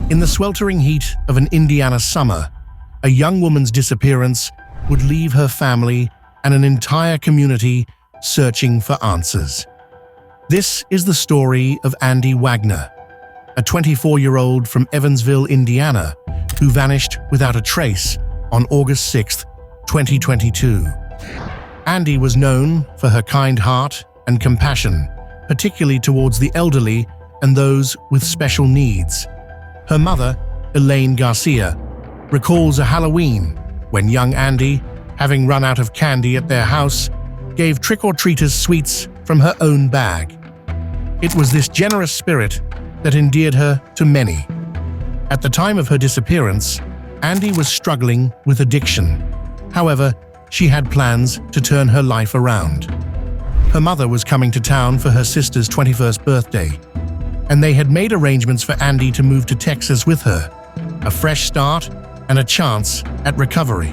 In the sweltering heat of an Indiana summer, a young woman's disappearance would leave her family and an entire community searching for answers. This is the story of Andy Wagner, a 24-year-old from Evansville, Indiana, who vanished without a trace on August 6, 2022. Andy was known for her kind heart and compassion, particularly towards the elderly and those with special needs. Her mother, Elaine Garcia, recalls a Halloween when young Andy, having run out of candy at their house, gave trick-or-treaters sweets from her own bag. It was this generous spirit that endeared her to many. At the time of her disappearance, Andy was struggling with addiction. However, she had plans to turn her life around. Her mother was coming to town for her sister's 21st birthday, and they had made arrangements for Andy to move to Texas with her, a fresh start and a chance at recovery.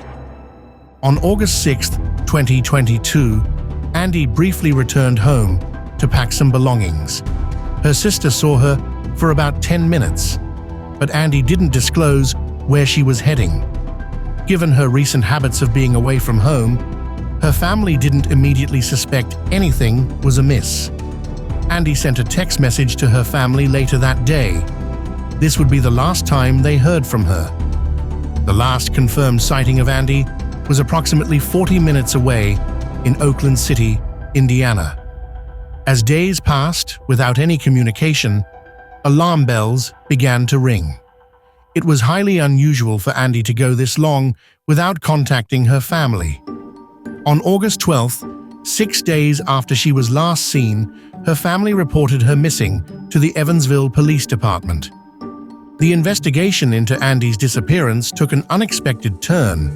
On August 6, 2022, Andy briefly returned home to pack some belongings. Her sister saw her for about 10 minutes, but Andy didn't disclose where she was heading. Given her recent habits of being away from home, her family didn't immediately suspect anything was amiss. Andy sent a text message to her family later that day. This would be the last time they heard from her. The last confirmed sighting of Andy was approximately 40 minutes away in Oakland City, Indiana. As days passed without any communication, alarm bells began to ring. It was highly unusual for Andy to go this long without contacting her family. On August 12th, 6 days after she was last seen, her family reported her missing to the Evansville Police Department. The investigation into Andy's disappearance took an unexpected turn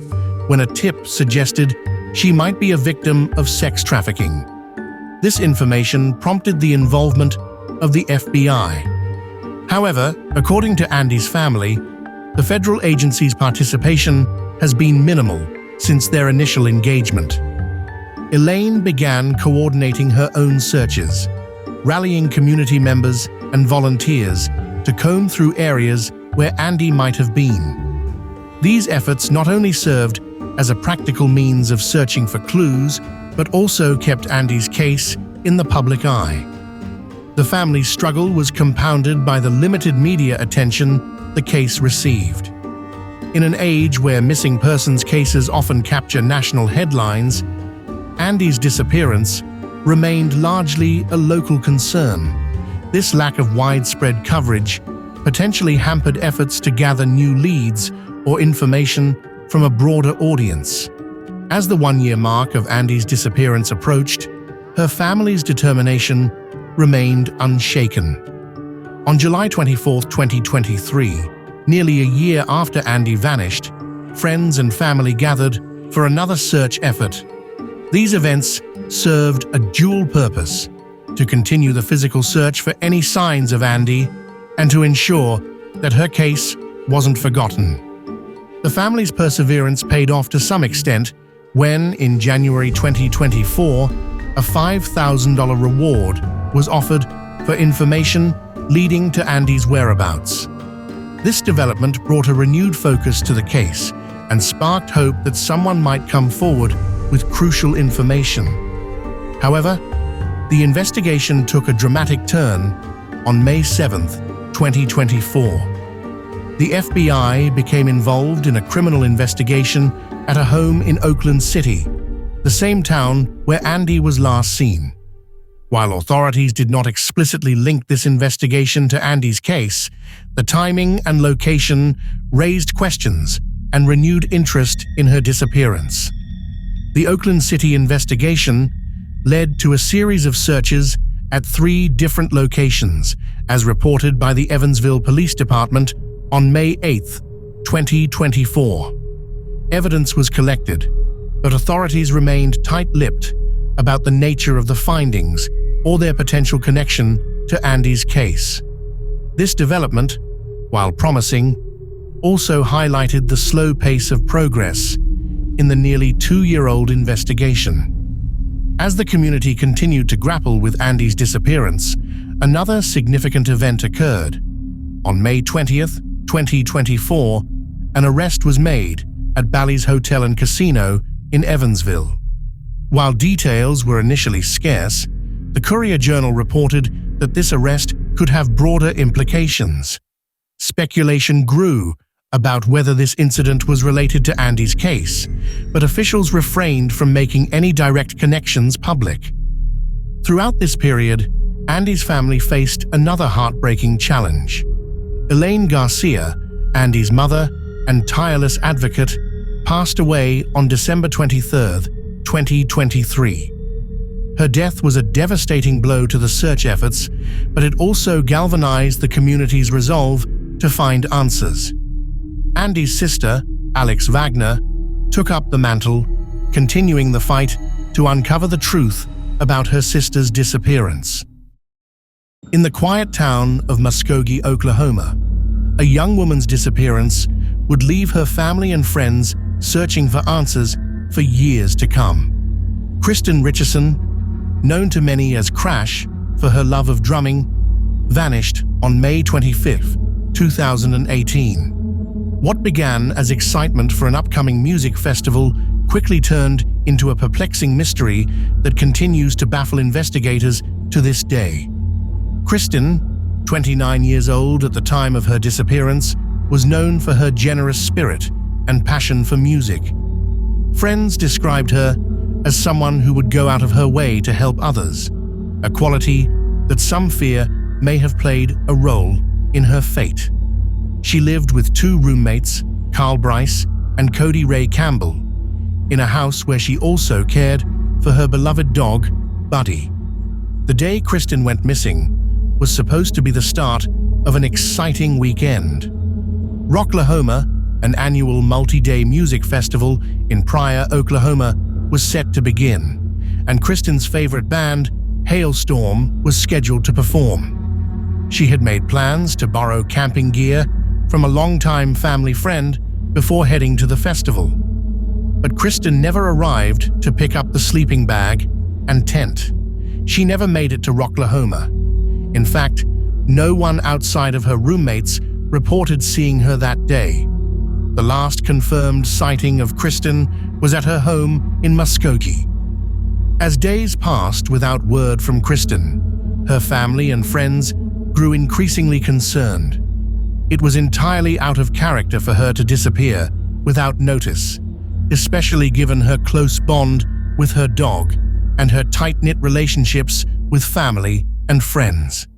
when a tip suggested she might be a victim of sex trafficking. This information prompted the involvement of the FBI. However, according to Andy's family, the federal agency's participation has been minimal since their initial engagement. Elaine began coordinating her own searches, rallying community members and volunteers to comb through areas where Andy might have been. These efforts not only served as a practical means of searching for clues, but also kept Andy's case in the public eye. The family's struggle was compounded by the limited media attention the case received. In an age where missing persons cases often capture national headlines, Andy's disappearance remained largely a local concern. This lack of widespread coverage potentially hampered efforts to gather new leads or information from a broader audience. As the one-year mark of Andy's disappearance approached, her family's determination remained unshaken. On July 24, 2023, nearly a year after Andy vanished, friends and family gathered for another search effort. These events served a dual purpose: to continue the physical search for any signs of Andy and to ensure that her case wasn't forgotten. The family's perseverance paid off to some extent when, in January 2024, a $5,000 reward was offered for information leading to Andy's whereabouts. This development brought a renewed focus to the case and sparked hope that someone might come forward with crucial information. However, the investigation took a dramatic turn on May 7, 2024. The FBI became involved in a criminal investigation at a home in Oakland City, the same town where Andy was last seen. While authorities did not explicitly link this investigation to Andy's case, the timing and location raised questions and renewed interest in her disappearance. The Oakland City investigation led to a series of searches at 3 different locations, as reported by the Evansville Police Department on May 8, 2024. Evidence was collected, but authorities remained tight-lipped about the nature of the findings or their potential connection to Andy's case. This development, while promising, also highlighted the slow pace of progress in the nearly 2-year-old investigation. As the community continued to grapple with Andy's disappearance, another significant event occurred. On May 20th, 2024, an arrest was made at Bally's Hotel and Casino in Evansville. While details were initially scarce, the Courier-Journal reported that this arrest could have broader implications. Speculation grew about whether this incident was related to Andy's case, but officials refrained from making any direct connections public. Throughout this period, Andy's family faced another heartbreaking challenge. Elaine Garcia, Andy's mother and tireless advocate, passed away on December 23, 2023. Her death was a devastating blow to the search efforts, but it also galvanized the community's resolve to find answers. Andy's sister, Alex Wagner, took up the mantle, continuing the fight to uncover the truth about her sister's disappearance. In the quiet town of Muskogee, Oklahoma, a young woman's disappearance would leave her family and friends searching for answers for years to come. Kristen Richardson, known to many as Crash for her love of drumming, vanished on May 25, 2018. What began as excitement for an upcoming music festival quickly turned into a perplexing mystery that continues to baffle investigators to this day. Kristen, 29 years old at the time of her disappearance, was known for her generous spirit and passion for music. Friends described her as someone who would go out of her way to help others, a quality that some fear may have played a role in her fate. She lived with two roommates, Carl Bryce and Cody Ray Campbell, in a house where she also cared for her beloved dog, Buddy. The day Kristen went missing was supposed to be the start of an exciting weekend. Rocklahoma, an annual multi-day music festival in Pryor, Oklahoma, was set to begin, and Kristen's favorite band, Hailstorm, was scheduled to perform. She had made plans to borrow camping gear from a longtime family friend before heading to the festival. But Kristen never arrived to pick up the sleeping bag and tent. She never made it to Rocklahoma. In fact, no one outside of her roommates reported seeing her that day. The last confirmed sighting of Kristen was at her home in Muskogee. As days passed without word from Kristen, her family and friends grew increasingly concerned. It was entirely out of character for her to disappear without notice, especially given her close bond with her dog and her tight-knit relationships with family and friends.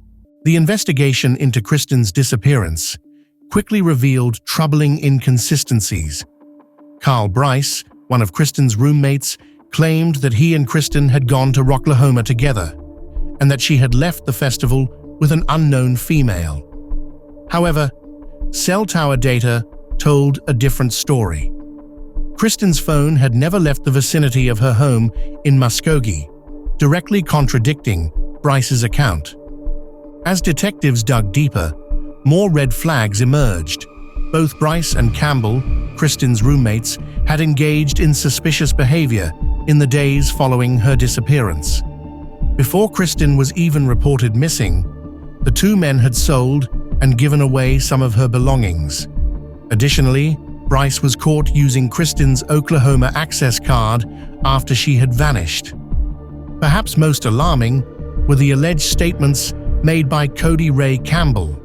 The investigation into Kristen's disappearance quickly revealed troubling inconsistencies. Carl Bryce, one of Kristen's roommates, claimed that he and Kristen had gone to Rocklahoma together and that she had left the festival with an unknown female. However, cell tower data told a different story. Kristen's phone had never left the vicinity of her home in Muskogee, directly contradicting Bryce's account. As detectives dug deeper, more red flags emerged. Both Bryce and Campbell, Kristen's roommates, had engaged in suspicious behavior in the days following her disappearance. Before Kristen was even reported missing, the two men had sold and given away some of her belongings. Additionally, Bryce was caught using Kristen's Oklahoma access card after she had vanished. Perhaps most alarming were the alleged statements made by Cody Ray Campbell.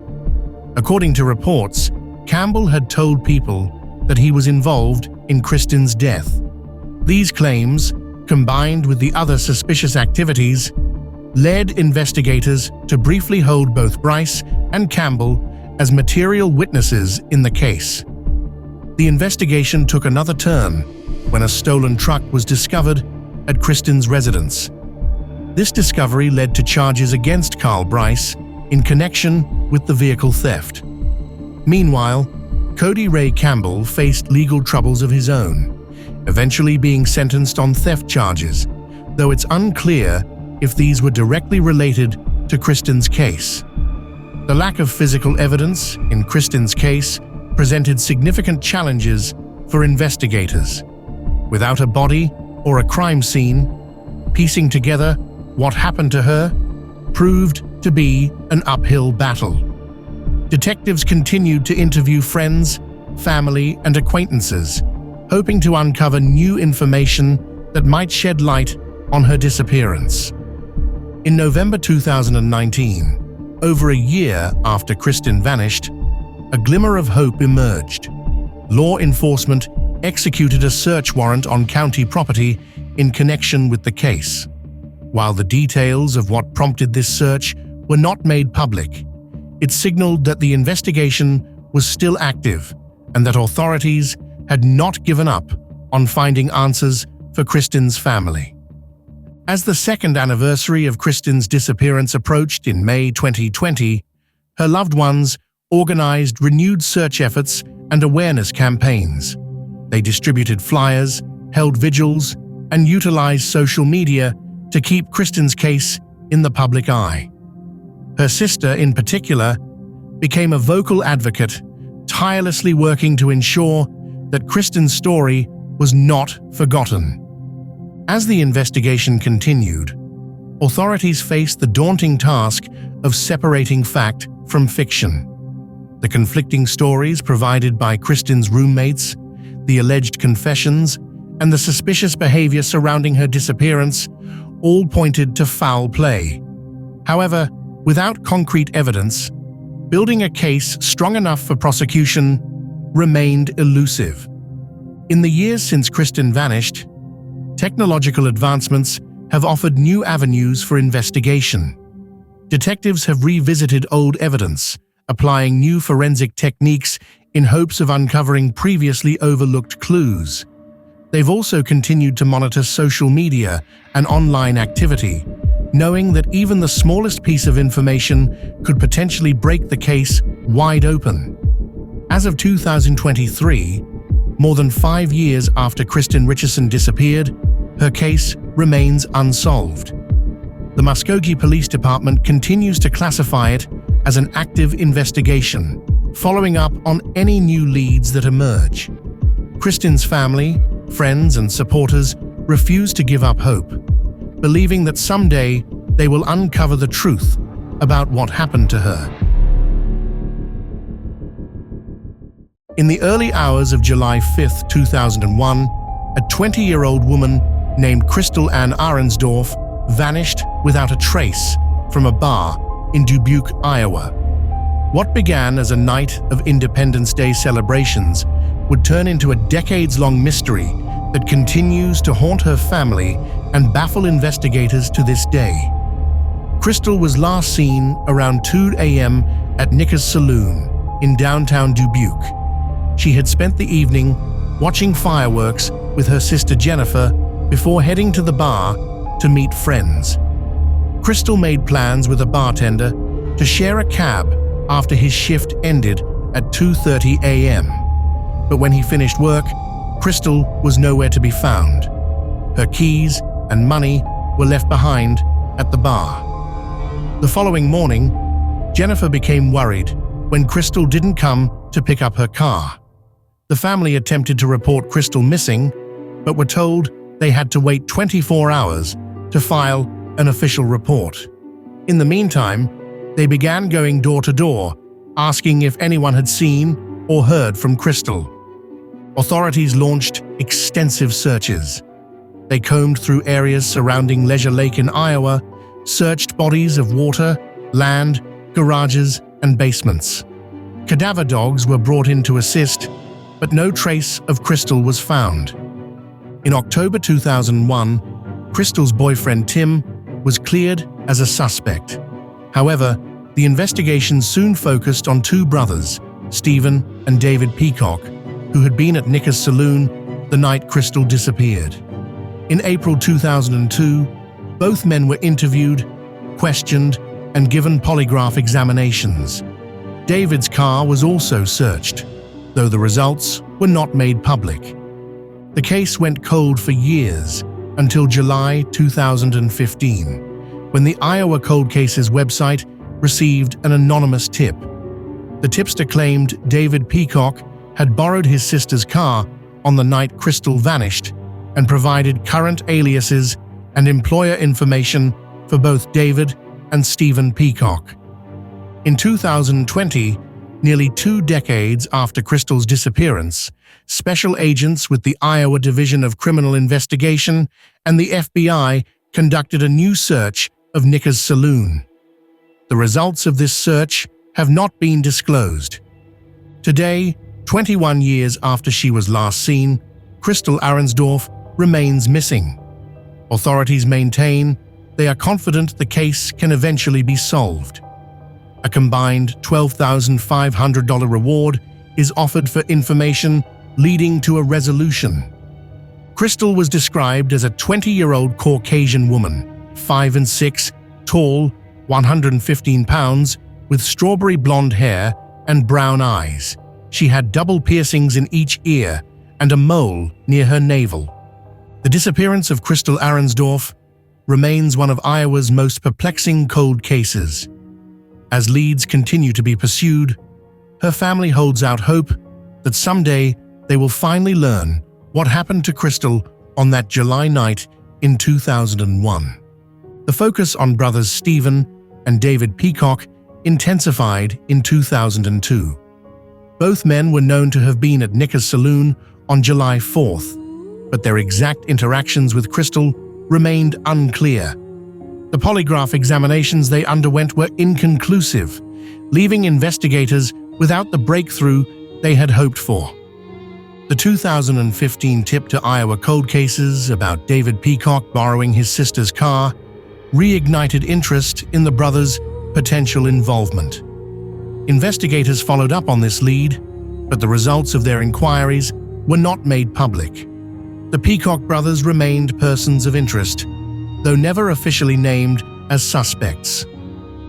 According to reports, Campbell had told people that he was involved in Kristen's death. These claims, combined with the other suspicious activities, led investigators to briefly hold both Bryce and Campbell as material witnesses in the case. The investigation took another turn when a stolen truck was discovered at Kristen's residence. This discovery led to charges against Carl Bryce in connection with the vehicle theft. Meanwhile, Cody Ray Campbell faced legal troubles of his own, eventually being sentenced on theft charges, though it's unclear if these were directly related to Kristen's case. The lack of physical evidence in Kristen's case presented significant challenges for investigators. Without a body or a crime scene, piecing together what happened to her proved to be an uphill battle. detectives continued to interview friends, family, and acquaintances, hoping to uncover new information that might shed light on her disappearance. In November 2019, over a year after Kristen vanished, a glimmer of hope emerged. Law enforcement executed a search warrant on county property in connection with the case. While the details of what prompted this search were not made public, it signaled that the investigation was still active and that authorities had not given up on finding answers for Kristen's family. As the second anniversary of Kristen's disappearance approached in May 2020, her loved ones organized renewed search efforts and awareness campaigns. They distributed flyers, held vigils, and utilized social media to keep Kristen's case in the public eye. Her sister, in particular, became a vocal advocate, tirelessly working to ensure that Kristen's story was not forgotten. As the investigation continued, authorities faced the daunting task of separating fact from fiction. The conflicting stories provided by Kristen's roommates, the alleged confessions, and the suspicious behavior surrounding her disappearance all pointed to foul play. However, without concrete evidence, building a case strong enough for prosecution remained elusive. In the years since Kristen vanished, technological advancements have offered new avenues for investigation. Detectives have revisited old evidence, applying new forensic techniques in hopes of uncovering previously overlooked clues. They've also continued to monitor social media and online activity, knowing that even the smallest piece of information could potentially break the case wide open. As of 2023, more than 5 years after Kristen Richardson disappeared, her case remains unsolved. The Muskogee Police Department continues to classify it as an active investigation, following up on any new leads that emerge. Kristen's family, friends, and supporters refuse to give up hope, believing that someday they will uncover the truth about what happened to her. In the early hours of July 5, 2001, a 20-year-old woman named Crystal Ann Arensdorf vanished without a trace from a bar in Dubuque, Iowa. What began as a night of Independence Day celebrations would turn into a decades-long mystery that continues to haunt her family and baffle investigators to this day. Crystal was last seen around 2 a.m. at Nicker's Saloon in downtown Dubuque. She had spent the evening watching fireworks with her sister Jennifer before heading to the bar to meet friends. Crystal made plans with a bartender to share a cab after his shift ended at 2:30 a.m. But when he finished work, Crystal was nowhere to be found. Her keys and money were left behind at the bar. The following morning, Jennifer became worried when Crystal didn't come to pick up her car. The family attempted to report Crystal missing, but were told they had to wait 24 hours to file an official report. In the meantime, they began going door to door, asking if anyone had seen or heard from Crystal. Authorities launched extensive searches. They combed through areas surrounding Leisure Lake in Iowa, searched bodies of water, land, garages, and basements. Cadaver dogs were brought in to assist, but no trace of Crystal was found. In October 2001, Crystal's boyfriend Tim was cleared as a suspect. However, the investigation soon focused on two brothers, Stephen and David Peacock, who had been at Nicker's Saloon the night Crystal disappeared. In April 2002, both men were interviewed, questioned, and given polygraph examinations. David's car was also searched, though the results were not made public. The case went cold for years, until July 2015, when the Iowa Cold Cases website received an anonymous tip. The tipster claimed David Peacock had borrowed his sister's car on the night Crystal vanished and provided current aliases and employer information for both David and Stephen Peacock. In 2020, Nearly 2 decades after Crystal's disappearance, special agents with the Iowa Division of Criminal Investigation and the FBI conducted a new search of Nicker's saloon. The results of this search have not been disclosed. Today, 21 years after she was last seen, Crystal Arensdorf remains missing. Authorities maintain they are confident the case can eventually be solved. A combined $12,500 reward is offered for information leading to a resolution. Crystal was described as a 20-year-old Caucasian woman, 5'6", tall, 115 pounds, with strawberry blonde hair and brown eyes. She had double piercings in each ear and a mole near her navel. The disappearance of Crystal Arensdorf remains one of Iowa's most perplexing cold cases. As leads continue to be pursued, her family holds out hope that someday they will finally learn what happened to Crystal on that July night in 2001. The focus on brothers Stephen and David Peacock intensified in 2002. Both men were known to have been at Nicker's saloon on July 4th, but their exact interactions with Crystal remained unclear. The polygraph examinations they underwent were inconclusive, leaving investigators without the breakthrough they had hoped for. The 2015 tip to Iowa cold cases about David Peacock borrowing his sister's car reignited interest in the brothers' potential involvement. Investigators followed up on this lead, but the results of their inquiries were not made public. The Peacock brothers remained persons of interest, though never officially named as suspects.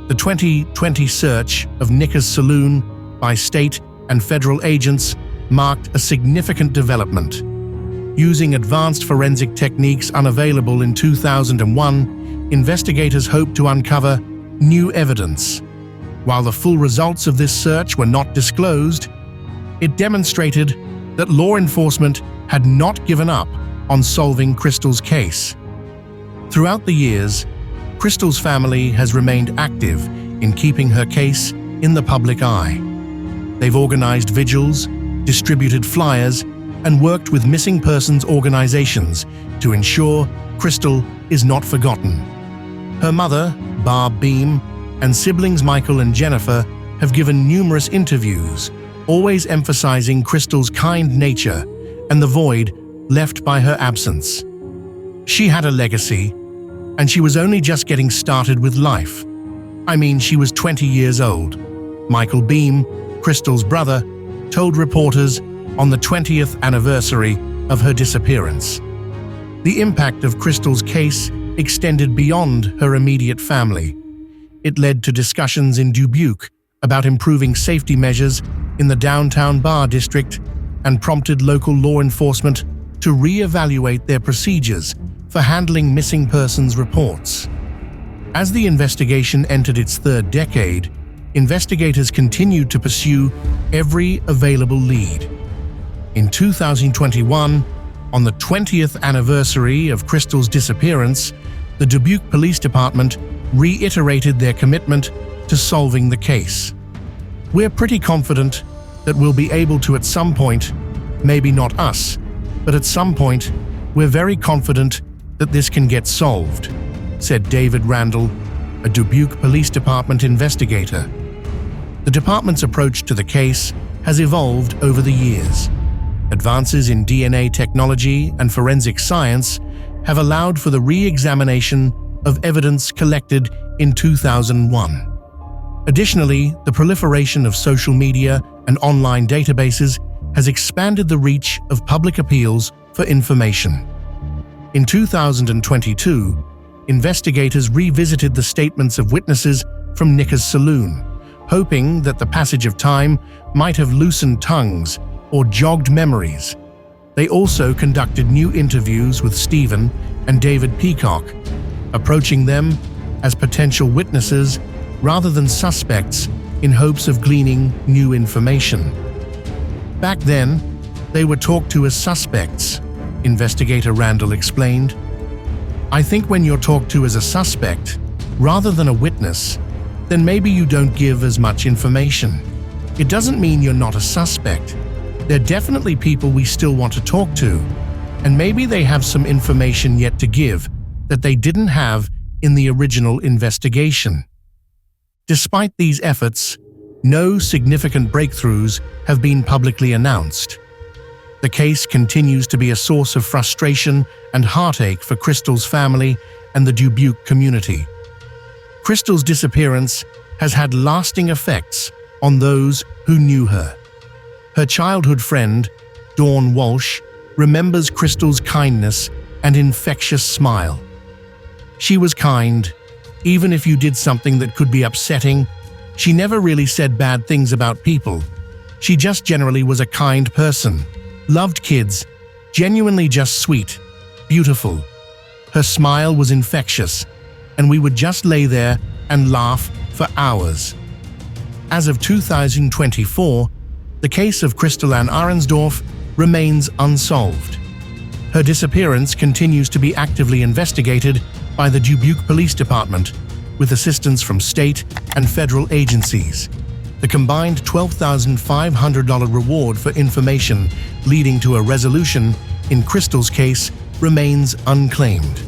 The 2020 search of Nicker's saloon by state and federal agents marked a significant development. Using advanced forensic techniques unavailable in 2001, investigators hoped to uncover new evidence. While the full results of this search were not disclosed, it demonstrated that law enforcement had not given up on solving Crystal's case. Throughout the years, Crystal's family has remained active in keeping her case in the public eye. They've organized vigils, distributed flyers, and worked with missing persons organizations to ensure Crystal is not forgotten. Her mother, Barb Beam, and siblings Michael and Jennifer have given numerous interviews, always emphasizing Crystal's kind nature and the void left by her absence. She had a legacy, and she was only just getting started with life. I mean, she was 20 years old. Michael Beam, Crystal's brother, told reporters on the 20th anniversary of her disappearance. The impact of Crystal's case extended beyond her immediate family. It led to discussions in Dubuque about improving safety measures in the downtown bar district and prompted local law enforcement to re-evaluate their procedures for handling missing persons reports. As the investigation entered its third decade, investigators continued to pursue every available lead. In 2021, on the 20th anniversary of Crystal's disappearance, the Dubuque Police Department reiterated their commitment to solving the case. We're pretty confident that we'll be able to at some point, maybe not us, but at some point, we're very confident that this can get solved, said David Randall, a Dubuque Police Department investigator. The department's approach to the case has evolved over the years. Advances in DNA technology and forensic science have allowed for the re-examination of evidence collected in 2001. Additionally, the proliferation of social media and online databases has expanded the reach of public appeals for information. In 2022, investigators revisited the statements of witnesses from Nicker's saloon, hoping that the passage of time might have loosened tongues or jogged memories. They also conducted new interviews with Stephen and David Peacock, approaching them as potential witnesses rather than suspects in hopes of gleaning new information. Back then, they were talked to as suspects, investigator Randall explained. I think when you're talked to as a suspect, rather than a witness, then maybe you don't give as much information. It doesn't mean you're not a suspect. They're definitely people we still want to talk to, and maybe they have some information yet to give that they didn't have in the original investigation. Despite these efforts, no significant breakthroughs have been publicly announced. The case continues to be a source of frustration and heartache for Crystal's family and the Dubuque community. Crystal's disappearance has had lasting effects on those who knew her. Her childhood friend, Dawn Walsh, remembers Crystal's kindness and infectious smile. She was kind, even if you did something that could be upsetting. She never really said bad things about people. She just generally was a kind person, loved kids, genuinely just sweet, beautiful. Her smile was infectious, and we would just lay there and laugh for hours. As of 2024, the case of Crystal Ann Arensdorf remains unsolved. Her disappearance continues to be actively investigated by the Dubuque Police Department, with assistance from state and federal agencies. The combined $12,500 reward for information leading to a resolution in Crystal's case remains unclaimed.